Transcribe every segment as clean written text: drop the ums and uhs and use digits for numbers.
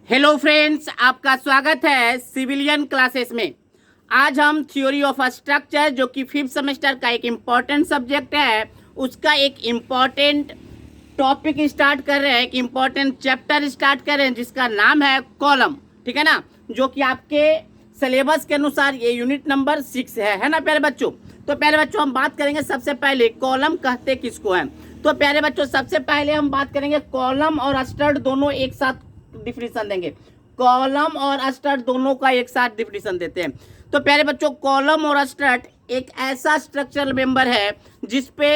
Hello friends, आपका स्वागत है सिविलियन क्लासेस में। आज हम थ्योरी ऑफ स्ट्रक्चर जो कि 5th सेमेस्टर का एक इम्पॉर्टेंट सब्जेक्ट है, उसका एक इम्पॉर्टेंट टॉपिक स्टार्ट कर रहे हैं, एक इम्पॉर्टेंट चैप्टर स्टार्ट कर रहे हैं जिसका नाम है कॉलम। ठीक है ना, जो कि आपके सिलेबस के अनुसार ये यूनिट नंबर 6 है ना प्यारे बच्चों। तो प्यारे बच्चों, हम बात करेंगे सबसे पहले कॉलम कहते किसको हैं। तो प्यारे बच्चों, सबसे पहले हम बात करेंगे कॉलम और स्टड दोनों एक साथ डिफिनीशन देंगे। कॉलम और स्टड दोनों का एक साथ डिफिनीशन देते हैं। तो प्यारे बच्चों, कॉलम और स्टड एक ऐसा स्ट्रक्चरल मेंबर है जिसपे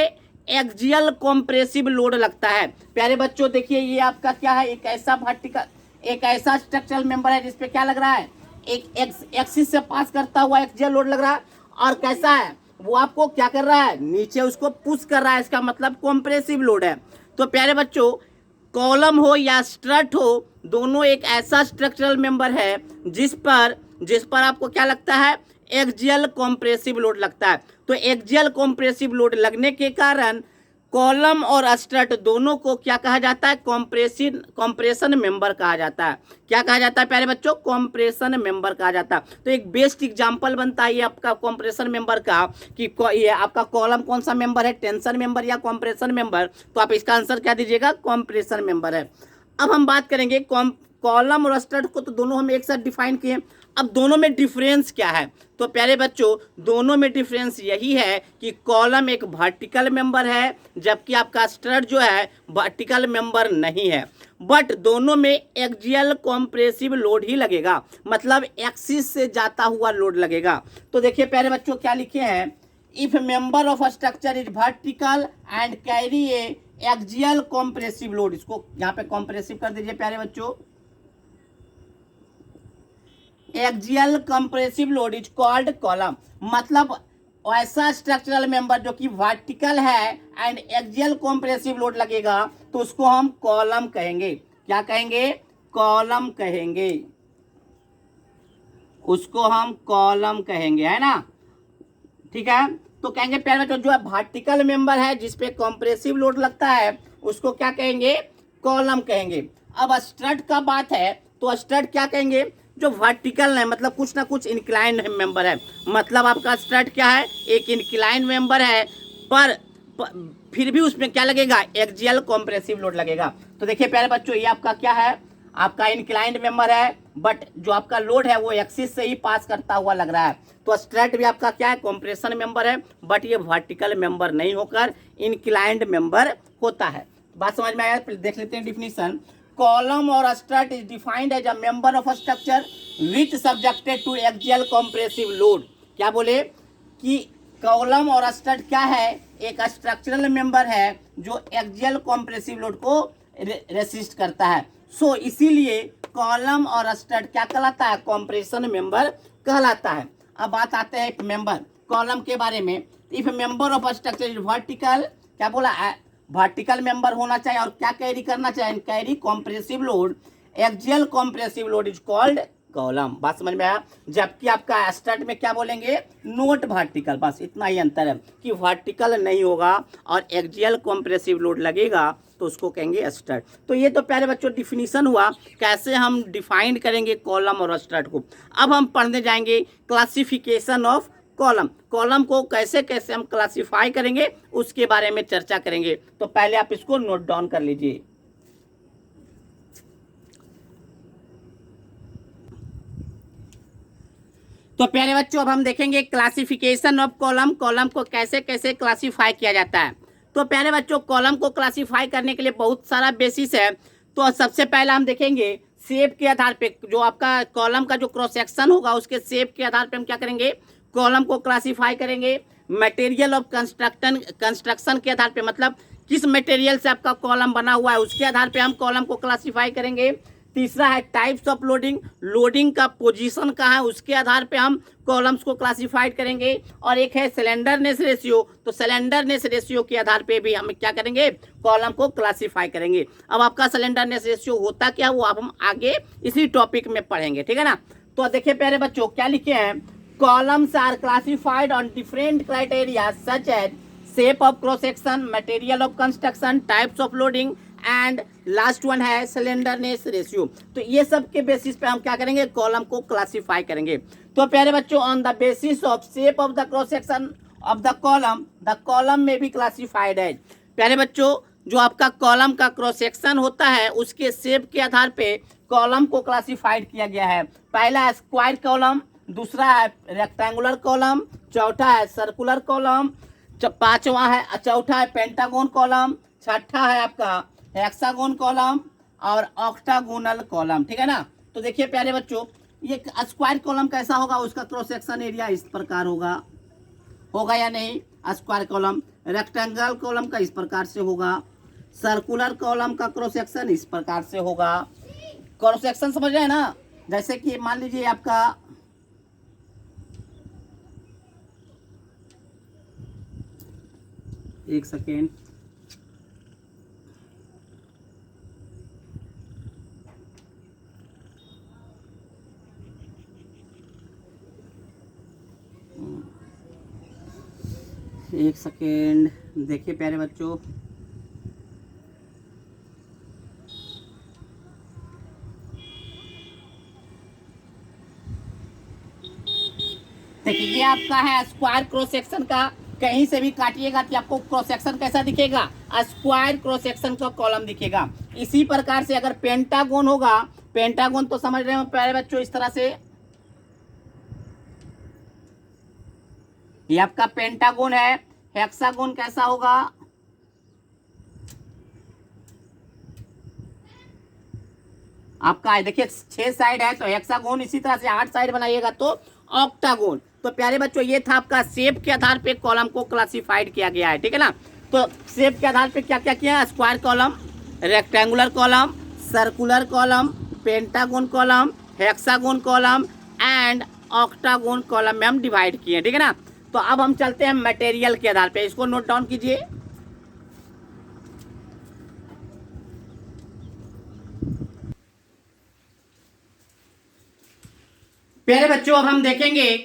एक्सियल कॉम्प्रेसिव लोड लगता है। प्यारे बच्चों देखिए, ये आपका क्या है, एक ऐसा स्ट्रक्चरल मेंबर है जिसपे क्या लग रहा है, एक एक्सिस से पास करता हुआ एक्सियल लोड लग रहा है। और कैसा है, वो आपको क्या कर रहा है, नीचे उसको पुश कर रहा है। इसका मतलब कॉम्प्रेसिव लोड है। तो प्यारे बच्चों, कॉलम हो या स्ट्रट हो, दोनों एक ऐसा स्ट्रक्चरल मेंबर है जिस पर आपको क्या लगता है, एक्सियल कॉम्प्रेसिव लोड लगता है। तो एक्सियल कॉम्प्रेसिव लोड लगने के कारण कॉलम और स्ट्रट दोनों को क्या कहा जाता है, कॉम्प्रेशन मेंबर कहा जाता है। क्या कहा जाता है प्यारे बच्चों, कॉम्प्रेशन मेंबर कहा जाता है। तो एक बेस्ट एग्जांपल बनता है ये आपका कॉम्प्रेशन मेंबर का कि ये आपका कॉलम कौन सा मेंबर है, टेंशन मेंबर या कॉम्प्रेशन मेंबर। तो आप इसका आंसर क्या दीजिएगा, कॉम्प्रेशन मेंबर है। अब हम बात करेंगे कॉलम और स्टड को, तो दोनों हम एक साथ डिफाइन किए। अब दोनों में डिफरेंस क्या है। तो प्यारे बच्चों, दोनों में डिफरेंस यही है कि कॉलम एक वर्टिकल मेंबर है जबकि आपका स्टड जो है वर्टिकल मेंबर नहीं है। बट दोनों में एक्सियल कॉम्प्रेसिव लोड ही लगेगा, मतलब एक्सिस से जाता हुआ लोड लगेगा। तो देखिए प्यारे बच्चों, क्या लिखे हैं, if member of structure is vertical and carry A axial compressive load. इसको यहाँ पे कॉम्प्रेसिव कर दीजिए प्यारे बच्चों। Axial compressive load is called column. मतलब ऐसा स्ट्रक्चरल मेंबर जो कि वर्टिकल है एंड एक्सियल कंप्रेसिव लोड लगेगा तो उसको हम कॉलम कहेंगे। क्या कहेंगे, कॉलम कहेंगे, उसको हम कॉलम कहेंगे, है ना। ठीक है, तो कहेंगे प्यारे बच्चों, जो वर्टिकल मेंबर है जिसपे कंप्रेसिव लोड लगता है उसको क्या कहेंगे, कॉलम कहेंगे। अब स्ट्रट का बात है तो स्ट्रट क्या कहेंगे, जो वर्टिकल है, मतलब कुछ ना कुछ इंक्लाइन मेंबर है। मतलब आपका स्ट्रट क्या है, एक इंक्लाइन मेंबर है, पर फिर भी उसमें क्या लगेगा, एक्सियल कॉम्प्रेसिव लोड लगेगा। तो देखिए प्यारे बच्चों, ये आपका क्या है, आपका इंक्लाइंड मेंबर है, बट जो आपका लोड है वो एक्सिस से ही पास करता हुआ लग रहा है। तो स्ट्रट भी आपका क्या है, कॉम्प्रेशन मेंबर है, बट ये वर्टिकल मेंबर नहीं होकर इंक्लाइंड मेंबर होता है। बात समझ में आया, देख लेते हैं डिफिनीशन। कॉलम और strut is defined as a member of structure which subjected to axial compressive load. क्या बोले कि कॉलम और स्ट्रट क्या है, एक स्ट्रक्चरल मेंबर है जो एक्सियल कॉम्प्रेसिव लोड को रेसिस्ट करता है। सो इसीलिए कॉलम और स्ट्रट क्या कहलाता है, कॉम्प्रेशन मेंबर कहलाता है। अब बात आते हैं मेंबर कॉलम के बारे में। If member of structure is vertical, क्या बोला, वर्टिकल मेंबर होना चाहिए और क्या कैरी करना चाहिए, carry compressive load. Axial compressive load is called column. बात समझ में आया। जबकि आपका स्ट्रट में क्या बोलेंगे, नोट वर्टिकल। बस इतना ही अंतर है कि वर्टिकल नहीं होगा और एक्सियल कॉम्प्रेसिव लोड लगेगा तो उसको कहेंगे स्ट्रट। तो ये तो प्यारे बच्चों डिफिनीशन हुआ, कैसे हम डिफाइन करेंगे कॉलम और स्ट्रट को। अब हम पढ़ने जाएंगे क्लासिफिकेशन ऑफ कॉलम। कॉलम को कैसे कैसे हम क्लासिफाई करेंगे उसके बारे में चर्चा करेंगे। तो पहले आप इसको नोट डाउन कर लीजिए। तो प्यारे बच्चों, अब हम देखेंगे क्लासिफिकेशन ऑफ कॉलम। कॉलम को कैसे कैसे क्लासिफाई किया जाता है। तो प्यारे बच्चों, कॉलम को क्लासिफाई करने के लिए बहुत सारा बेसिस है। तो सबसे पहला हम देखेंगे शेप के आधार पे, जो आपका कॉलम का जो क्रॉस सेक्शन होगा उसके शेप के आधार पे हम क्या करेंगे, कॉलम को क्लासिफाई करेंगे। मटेरियल ऑफ कंस्ट्रक्शन के आधार पे, मतलब किस मटेरियल से आपका कॉलम बना हुआ है उसके आधार पे हम कॉलम को क्लासिफाई करेंगे। तीसरा है टाइप्स ऑफ लोडिंग, लोडिंग का पोजीशन कहाँ है उसके आधार पे हम कॉलम्स को क्लासिफाइड करेंगे। और एक है सिलेंडरनेस रेशियो, तो सिलेंडरनेस रेशियो के आधार पे भी हम क्या करेंगे, कॉलम को क्लासिफाई करेंगे। अब आपका सिलेंडरनेस रेशियो होता क्या, वो अब हम आगे इसी टॉपिक में पढ़ेंगे, ठीक है ना। तो देखिए प्यारे बच्चों, क्या लिखे हैं, columns are classified on different criteria such as shape of cross section, material of construction, types of loading and last one है स्लेंडरनेस रेशियो। तो ये सब के बेसिस पे हम क्या करेंगे, कॉलम को क्लासीफाई करेंगे। तो प्यारे बच्चों, on the basis of shape of the cross section of the column में भी क्लासीफाइड है। प्यारे बच्चों, जो आपका कॉलम का क्रॉस सेक्शन होता है उसके शेप के आधार पे कॉलम को क्लासीफाइड किया गया है। पहला है स्क्वायर कॉलम, दूसरा है रेक्टेंगुलर कॉलम, चौथा है सर्कुलर कॉलम, पांचवा है चौथा है पेंटागोन कॉलम, छठा है आपका हेक्सागोन कॉलम और ऑक्टागोनल कॉलम। ठीक है ना। तो देखिए प्यारे बच्चों, ये स्क्वायर कॉलम कैसा होगा, उसका क्रॉस सेक्शन एरिया इस प्रकार होगा या नहीं, स्क्वायर कॉलम। रेक्टेंगल कॉलम का इस प्रकार से होगा, सर्कुलर कॉलम का क्रॉस सेक्शन इस प्रकार से होगा। क्रॉस सेक्शन समझ रहे हैं ना, जैसे कि मान लीजिए आपका एक सेकेंड, एक सेकेंड, देखिए प्यारे बच्चों, देखिए ये आपका है स्क्वायर क्रॉस सेक्शन का, कहीं से भी काटिएगा तो आपको क्रॉस सेक्शन कैसा दिखेगा, स्क्वायर क्रॉस सेक्शन का कॉलम दिखेगा। इसी प्रकार से अगर पेंटागोन होगा, पेंटागोन तो समझ रहे हो प्यारे बच्चों, इस तरह से ये आपका पेंटागोन है। हेक्सागोन कैसा होगा, आपका देखिए 6 साइड है, तो हेक्सागोन इसी तरह से 8 साइड बनाइएगा तो ऑक्टागोन। तो प्यारे बच्चों, ये था आपका शेप के आधार पे कॉलम को क्लासिफाइड किया गया है। ठीक है ना। तो शेप के आधार पे क्या क्या किया, square column, rectangular column, circular column, pentagon column, hexagon column and octagon column में हम डिवाइड किए। ठीक है ना। तो अब हम चलते हैं मटेरियल के आधार पे, इसको नोट डाउन कीजिए। प्यारे बच्चों, अब हम देखेंगे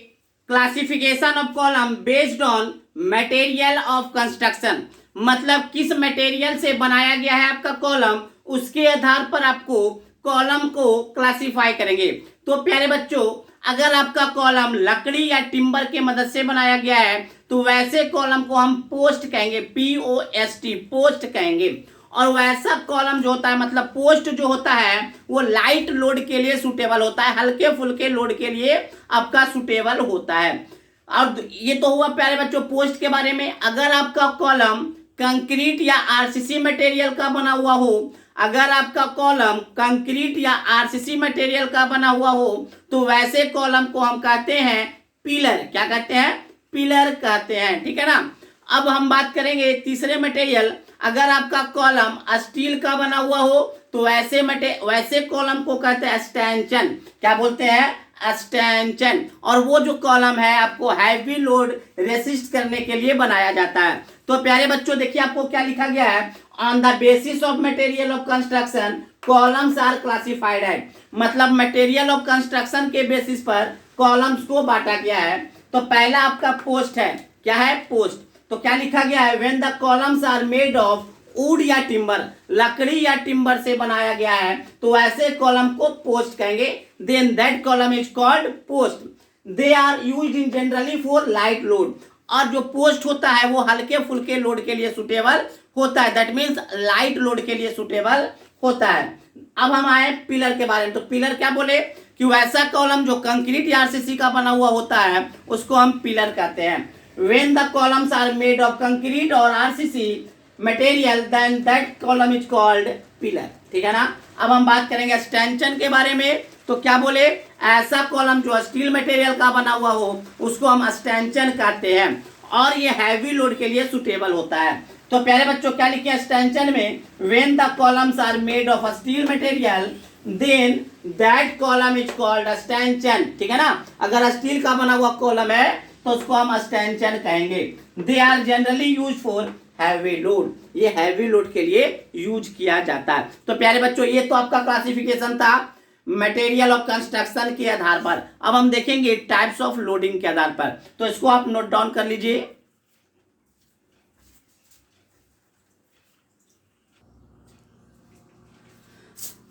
classification of column based on material of construction. मतलब किस मटेरियल से बनाया गया है आपका कॉलम, उसके आधार पर आपको कॉलम को क्लासिफाई करेंगे। तो प्यारे बच्चों, अगर आपका कॉलम लकड़ी या टिम्बर के मदद से बनाया गया है तो वैसे कॉलम को हम पोस्ट कहेंगे, POST, पोस्ट कहेंगे। और वैसा कॉलम जो होता है, मतलब पोस्ट जो होता है वो लाइट लोड के लिए सुटेबल होता है, हल्के फुल्के लोड के लिए आपका सुटेबल होता है। और ये तो हुआ प्यारे बच्चों पोस्ट के बारे में। अगर आपका कॉलम कंक्रीट या RCC मटेरियल का बना हुआ हो, अगर आपका कॉलम कंक्रीट या RCC मटेरियल का बना हुआ हो तो वैसे कॉलम को हम कहते हैं पिलर। क्या कहते हैं, पिलर कहते हैं। ठीक है ना। अब हम बात करेंगे तीसरे मटेरियल, अगर आपका कॉलम स्टील का बना हुआ हो तो वैसे कॉलम को कहते हैं स्टैंचन। क्या बोलते हैं, स्टैंचन। और वो जो कॉलम है आपको हैवी लोड रेसिस्ट करने के लिए बनाया जाता है। तो प्यारे बच्चों देखिए आपको क्या लिखा गया है, on the basis of material of construction columns are classified है। मतलब मटेरियल ऑफ कंस्ट्रक्शन के बेसिस पर कॉलम्स को बांटा गया है। तो पहला आपका पोस्ट है, क्या है, पोस्ट। तो क्या लिखा गया है, when the columns are made of wood या टिम्बर, लकड़ी या टिम्बर से बनाया गया है तो ऐसे कॉलम को पोस्ट कहेंगे। Then that column is called post. They are used in generally for light load. और जो पोस्ट होता है वो हल्के फुल्के लोड के लिए सुटेबल होता है, दैट मीन्स लाइट लोड के लिए सुटेबल होता है। अब हम आए पिलर के बारे में। तो पिलर क्या बोले कि वैसा कॉलम जो कंक्रीट या RCC का बना हुआ होता है उसको हम पिलर कहते हैं। When the columns are made of concrete or RCC material, then that column is called pillar। ठीक है ना। अब हम बात करेंगे स्टैंचन के बारे में। तो क्या बोले, ऐसा कॉलम जो स्टील मटेरियल का बना हुआ हो उसको हम स्टैंचन कहते हैं और ये हैवी लोड के लिए सुटेबल होता है। तो प्यारे बच्चों क्या लिखे स्टैंचन में, when the columns are made of steel material then that column is called stanchion। ठीक है ना। अगर स्टील का बना हुआ कॉलम है तो उसको हम स्टैंचन कहेंगे। They are generally use for heavy load, ये हैवी लोड के लिए यूज किया जाता है। तो प्यारे बच्चों ये तो आपका क्लासिफिकेशन था मटेरियल ऑफ कंस्ट्रक्शन के आधार पर। अब हम देखेंगे टाइप्स ऑफ लोडिंग के आधार पर। तो इसको आप नोट डाउन कर लीजिए।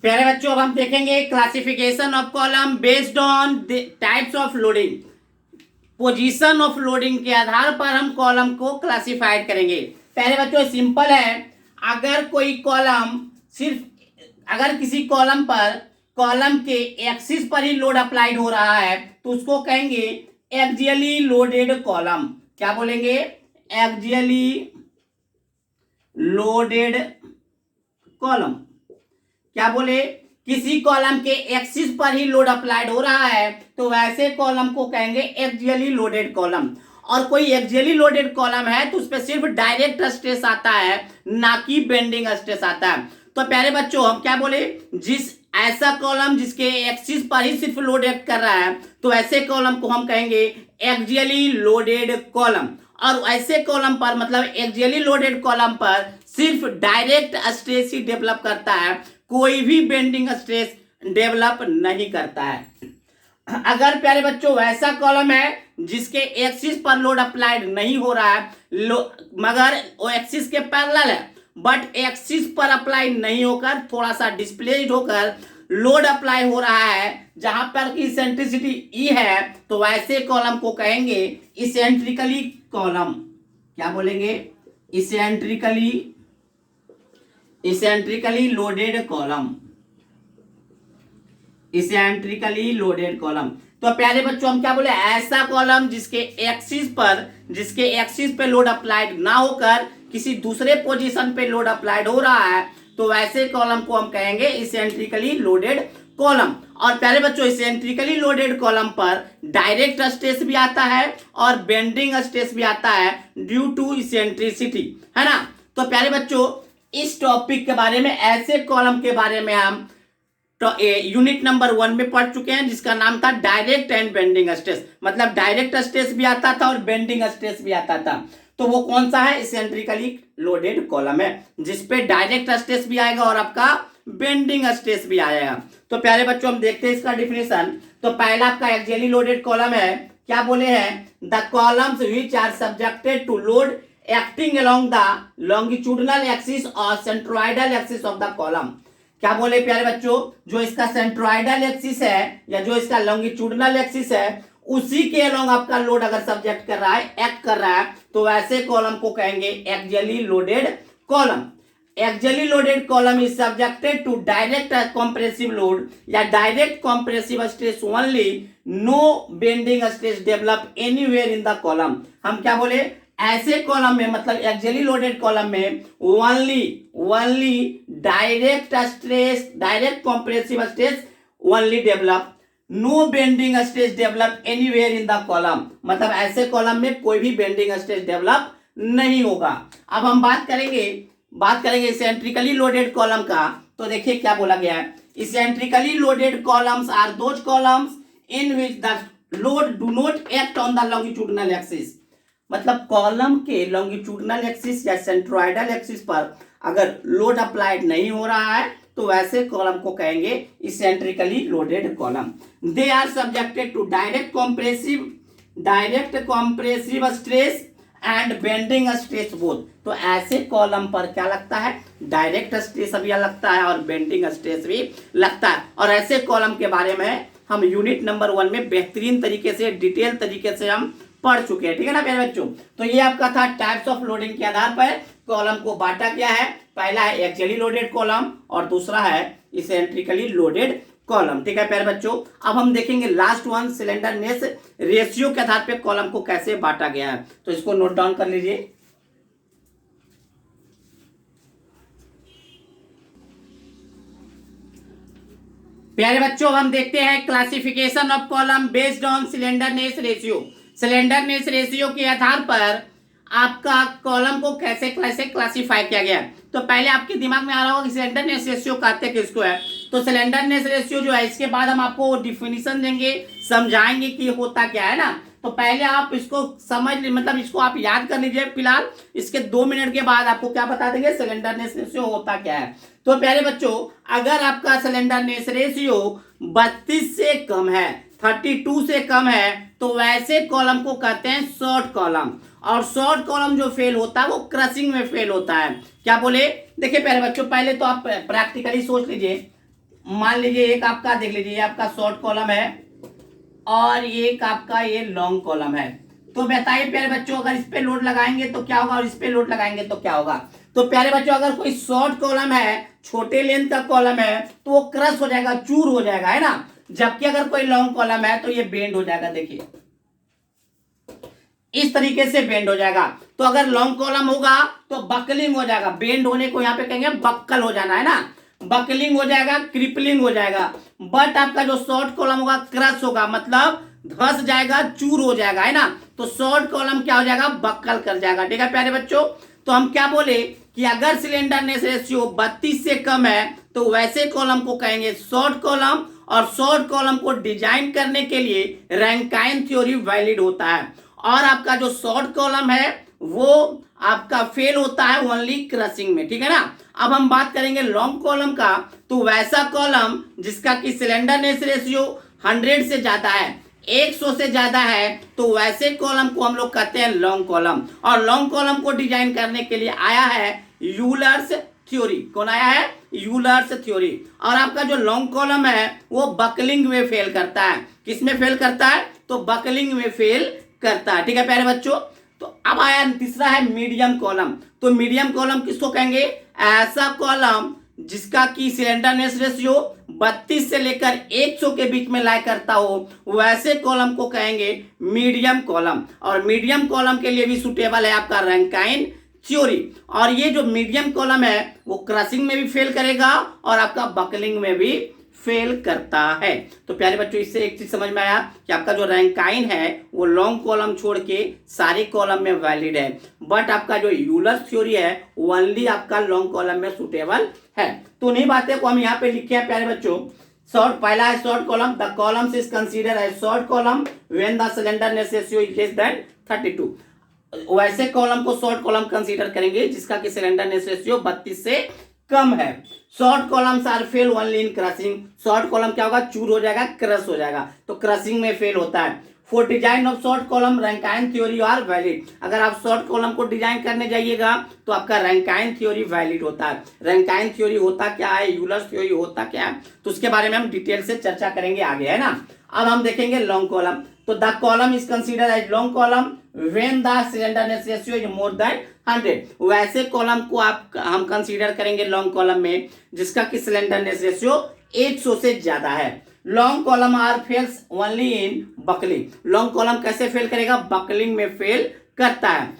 प्यारे बच्चों, अब हम देखेंगे classification of column based on types of loading. Position of loading के आधार पर हम कॉलम को क्लासिफाइड करेंगे। पहले बच्चों सिंपल है, अगर कोई कॉलम सिर्फ अगर किसी कॉलम पर कॉलम के एक्सिस पर ही लोड अप्लाइड हो रहा है तो उसको कहेंगे एक्सियली लोडेड कॉलम। क्या बोलेंगे? Axially loaded column. क्या बोले? किसी कॉलम के एक्सिस पर ही लोड अप्लाइड हो रहा है तो वैसे कॉलम को कहेंगे एक्सियली लोडेड कॉलम। और कोई एक्सियली लोडेड कॉलम है तो उस पर सिर्फ डायरेक्ट स्ट्रेस आता है, ना कि बेंडिंग स्ट्रेस आता है। तो प्यारे बच्चों हम क्या बोले? जिस ऐसा कॉलम जिसके एक्सिस पर ही सिर्फ लोड एक्ट कर रहा है तो ऐसे कॉलम को हम कहेंगे एक्सियली लोडेड कॉलम। और ऐसे कॉलम पर मतलब एक्सियली लोडेड कॉलम पर सिर्फ डायरेक्ट स्ट्रेस ही डेवलप करता है, कोई भी बेंडिंग स्ट्रेस डेवलप नहीं करता है। अगर प्यारे बच्चों वैसा कॉलम है जिसके एक्सिस पर लोड अप्लाइड नहीं हो रहा है मगर वो एक्सिस के पैरेलल है बट एक्सिस पर अप्लाई नहीं होकर थोड़ा सा डिस्प्लेस्ड होकर लोड अप्लाई हो रहा है जहां पर की इसेंट्रिसिटी ई है तो वैसे कॉलम को कहेंगे इसेंट्रिकली कॉलम। क्या बोलेंगे? Eccentrically loaded column. Eccentrically loaded column. तो प्यारे बच्चों हम क्या बोले? ऐसा कॉलम जिसके एक्सिस पे लोड अप्लाइड ना होकर किसी दूसरे पोजीशन पे लोड अप्लाइड हो रहा है तो वैसे कॉलम को हम कहेंगे इसेंट्रिकली लोडेड कॉलम। और प्यारे बच्चों इसेंट्रिकली लोडेड कॉलम पर डायरेक्ट स्ट्रेस भी आता है और बेंडिंग स्ट्रेस भी आता है ड्यू टू इसेंट्रिसिटी, है ना। तो प्यारे बच्चों इस टॉपिक के बारे में, ऐसे कॉलम के बारे में हम तो यूनिट नंबर 1 में पढ़ चुके हैं जिसका नाम था डायरेक्ट एंड बेंडिंग स्ट्रेस। मतलब डायरेक्ट स्ट्रेस भी आता था और बेंडिंग स्ट्रेस भी आता था। तो वो कौन सा है? इसेंट्रिकली लोडेड कॉलम है जिसपे डायरेक्ट स्ट्रेस भी आएगा और आपका बेंडिंग स्ट्रेस भी आएगा। तो प्यारे बच्चों हम देखते हैं इसका डिफिनेशन। तो पहला आपका एक्सियली लोडेड कॉलम है। क्या बोले हैं? The columns which are subjected to load acting along the longitudinal axis और centroidal axis of the column. क्या बोले प्यारे बच्चों? जो इसका सेंट्रोइडल एक्सिस है या जो इसका लॉन्गिट्यूडिनल एक्सिस है उसी के अलोंग आपका लोड अगर सब्जेक्ट कर रहा है, एक्ट कर रहा है तो वैसे कॉलम को कहेंगे axially loaded column. Axially loaded column is subjected to direct compressive load या direct compressive stress only, no bending stress develop anywhere in the column. हम क्या बोले? ऐसे कॉलम में मतलब एक्सियली लोडेड कॉलम में only direct stress, direct compressive stress only develop, no bending stress develop anywhere in the column. मतलब ऐसे column में कोई भी बेंडिंग स्ट्रेस डेवलप नहीं होगा। अब हम बात करेंगे इसेंट्रिकली लोडेड कॉलम का। तो देखिए क्या बोला गया है, eccentrically loaded columns are those columns in which the load do not act on the longitudinal axis. मतलब कॉलम के लॉन्गिट्यूडिनल एक्सिस या सेंट्रोइडल एक्सिस पर अगर लोड अप्लाइड नहीं हो रहा है तो वैसे कॉलम को कहेंगे eccentrically loaded column. They are subjected to direct compressive stress and bending stress both. तो ऐसे कॉलम पर क्या लगता है? डायरेक्ट स्ट्रेस भी लगता है और बेंडिंग स्ट्रेस भी लगता है। और ऐसे कॉलम के बारे में हम यूनिट नंबर 1 में बेहतरीन तरीके से, डिटेल तरीके से हम पढ़ चुके हैं, ठीक है ना प्यारे बच्चों। तो ये आपका था टाइप्स ऑफ लोडिंग के आधार पर कॉलम को बांटा गया है। पहला है एक्सियली लोडेड कॉलम और दूसरा है इसेंट्रिकली लोडेड कॉलम, ठीक है प्यारे बच्चों। अब हम देखेंगे लास्ट वन, सिलेंडरनेस रेशियो के आधार पर कॉलम को कैसे बांटा गया है। तो इसको नोट डाउन कर लीजिए। प्यारे बच्चों हम देखते हैं classification of column based on slenderness ratio. Slenderness ratio के आधार पर आपका कॉलम को कैसे क्लासिफाई किया गया। तो पहले आपके दिमाग में आ रहा होगा कि सिलेंडरनेस रेशियो कहते किसको है। तो सिलेंडरनेस रेशियो जो है इसके बाद हम आपको डिफिनीशन देंगे, समझाएंगे कि होता क्या है ना। तो पहले आप इसको समझ मतलब इसको आप याद कर लीजिए फिलहाल। इसके 2 मिनट के बाद आपको क्या बता देंगे सिलेंडरनेस रेशियो होता क्या है। तो प्यारे बच्चों अगर आपका सिलेंडरनेस रेशियो 32 से कम है, 32 से कम है तो वैसे कॉलम को कहते हैं शॉर्ट कॉलम। और शॉर्ट कॉलम जो फेल होता है वो क्रशिंग में फेल होता है। क्या बोले? देखिए प्यारे बच्चों पहले तो आप प्रैक्टिकली सोच लीजिए। मान लीजिए एक आपका देख लीजिए, ये आपका शॉर्ट कॉलम है और एक आपका ये लॉन्ग कॉलम है। तो बताइए प्यारे बच्चों, अगर इस पे लोड लगाएंगे तो क्या होगा और इस पे लोड लगाएंगे तो क्या होगा। तो प्यारे बच्चों, अगर कोई शॉर्ट कॉलम है, छोटे लेंथ का कॉलम है, तो वो क्रश हो जाएगा, चूर हो जाएगा, है ना। जबकि अगर कोई लॉन्ग कॉलम है तो ये बेंड हो जाएगा, देखिए इस तरीके से बेंड हो जाएगा। तो अगर लॉन्ग कॉलम होगा तो बकलिंग हो जाएगा, बेंड होने को यहाँ पे कहेंगे बक्कल हो जाना, है ना, बकलिंग हो जाएगा, क्रिपलिंग हो जाएगा। बट आपका जो शॉर्ट कॉलम होगा क्रश होगा, मतलब धस जाएगा, चूर हो जाएगा, है ना। तो शॉर्ट कॉलम क्या हो जाएगा, बक्कल कर जाएगा। ठीक है प्यारे बच्चों, तो हम क्या बोले कि अगर स्लेंडरनेस रेशियो 32 से कम है तो वैसे कॉलम को कहेंगे शॉर्ट कॉलम, और शॉर्ट कॉलम को डिजाइन करने के लिए रैंकाइन थ्योरी वैलिड होता है। और आपका जो शॉर्ट कॉलम है वो आपका फेल होता है ओनली क्रशिंग में, ठीक है ना। अब हम बात करेंगे लॉन्ग कॉलम का, तो वैसा कॉलम जिसका कि स्लेंडरनेस रेशियो 100 से ज्यादा है, 100 से ज्यादा है, तो वैसे कॉलम को हम लोग कहते हैं लॉन्ग कॉलम। और लॉन्ग कॉलम को डिजाइन करने के लिए आया है यूलर्स थ्योरी। कौन आया है, यूलर्स थ्योरी। और आपका जो लॉन्ग कॉलम है वो बकलिंग में फेल करता है। किस में फेल करता है, तो बकलिंग में फेल करता है। ठीक है प्यारे बच्चों, तो अब आया तीसरा है मीडियम कॉलम। तो मीडियम कॉलम किसको कहेंगे, ऐसा कॉलम जिसका की स्लेंडरनेस रेशियो 32 से लेकर 100 के बीच में लाई करता हो, वैसे कॉलम को कहेंगे मीडियम कॉलम। और मीडियम कॉलम के लिए भी सुटेबल है आपका रैंकाइन थ्योरी। और ये जो मीडियम कॉलम है वो क्रशिंग में भी फेल करेगा और आपका बकलिंग में भी फेल करता है। तो प्यारे बच्चों, इससे एक चीज समझ में आया कि आपका जो रैंकाइन है वो लॉन्ग कॉलम छोड़ के सारे कॉलम में वैलिड है, बट आपका जो यूलर्स थ्योरी है ओनली आपका लॉन्ग कॉलम में सुटेबल है। तो उन्हीं बातें को हम यहाँ पे लिखे हैं प्यारे बच्चों। शॉर्ट, पहला है short column, the columns is consider as short column when the slenderness ratio is less than 32। वैसे कॉलम को शॉर्ट कॉलम कंसीडर करेंगे जिसका कि स्लेंडरनेस रेशियो 32 से कम है। Short columns are fail only in crushing. Short column क्या होगा, चूर हो जाएगा, क्रश हो जाएगा, तो क्रशिंग में फेल होता है। For design of short column Rankine theory are valid. अगर आप शॉर्ट कॉलम को डिजाइन करने जाइएगा तो आपका रैंकाइन थ्योरी वैलिड होता है। रैंकाइन थ्योरी होता क्या है, यूलर्स थ्योरी होता क्या है, तो उसके बारे में हम डिटेल से चर्चा करेंगे आगे, है ना। अब हम देखेंगे लॉन्ग कॉलम। तो the column is consider as long column when the slenderness ratio is more than 100। वैसे कॉलम को हम कंसीडर करेंगे लॉन्ग कॉलम में जिसका कि स्लेंडरनेस रेशियो 100 से ज्यादा है। Long column are fails only in buckling. Long column कैसे फेल करेगा, बकलिंग में फेल करता है।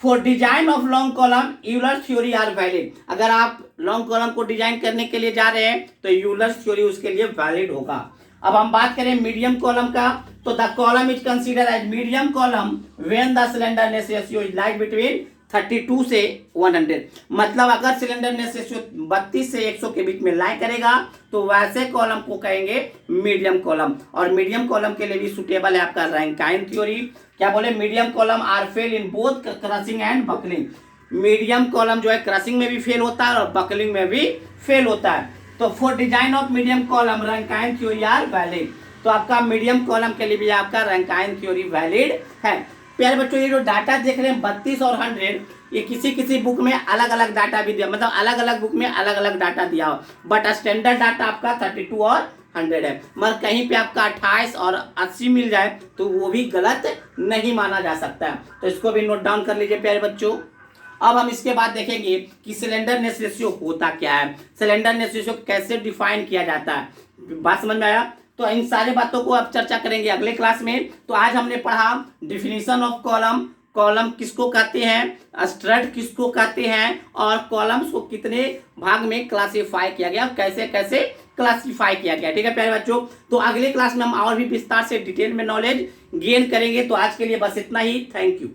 For design of long column Euler's theory are valid. अगर आप लॉन्ग कॉलम को डिजाइन करने के लिए जा रहे हैं तो यूलर्स थ्योरी उसके लिए वैलिड होगा। अब हम बात करें मीडियम कॉलम का, तो the column is consider as medium column when the slenderness ratio is like between 32 से 100। मतलब अगर स्लेंडरनेस रेशियो 32 से 100 के बीच में लाई करेगा तो वैसे कॉलम को कहेंगे मीडियम कॉलम। और मीडियम कॉलम के लिए भी सुटेबल है आपका रैंकाइन थ्योरी। क्या बोले, medium column are fail in both crushing and buckling. Medium column जो है क्रशिंग में भी फेल होता है और बकलिंग में भी फेल होता है। तो for design of medium column Rankine theory are valid. तो आपका मीडियम कॉलम के लिए भी आपका रैंकाइन थ्योरी वैलिड है। प्यारे बच्चों, ये जो डाटा देख रहे हैं 32 और 100, ये किसी किसी बुक में अलग अलग डाटा भी दिया, मतलब अलग अलग बुक में अलग अलग डाटा दिया हो, बट स्टैंडर्ड डाटा आपका 32 और 100 है। मगर कहीं पे आपका 28 और 80 मिल जाए तो वो भी गलत नहीं माना जा सकता है। तो इसको भी नोट डाउन कर लीजिए प्यारे बच्चों। अब हम इसके बाद देखेंगे कि स्लेंडरनेस रेशियो होता क्या है, स्लेंडरनेस रेशियो कैसे डिफाइन किया जाता है। बात समझ में आया? तो इन सारी बातों को अब चर्चा करेंगे अगले क्लास में। तो आज हमने पढ़ा डिफिनीशन ऑफ कॉलम, कॉलम किसको कहते हैं, स्ट्रट किसको कहते हैं, और कॉलम्स को कितने भाग में क्लासिफाई किया गया, कैसे कैसे क्लासिफाई किया गया। ठीक है प्यारे बच्चों, तो अगले क्लास में हम और भी विस्तार से डिटेल में नॉलेज गेन करेंगे। तो आज के लिए बस इतना ही। Thank you.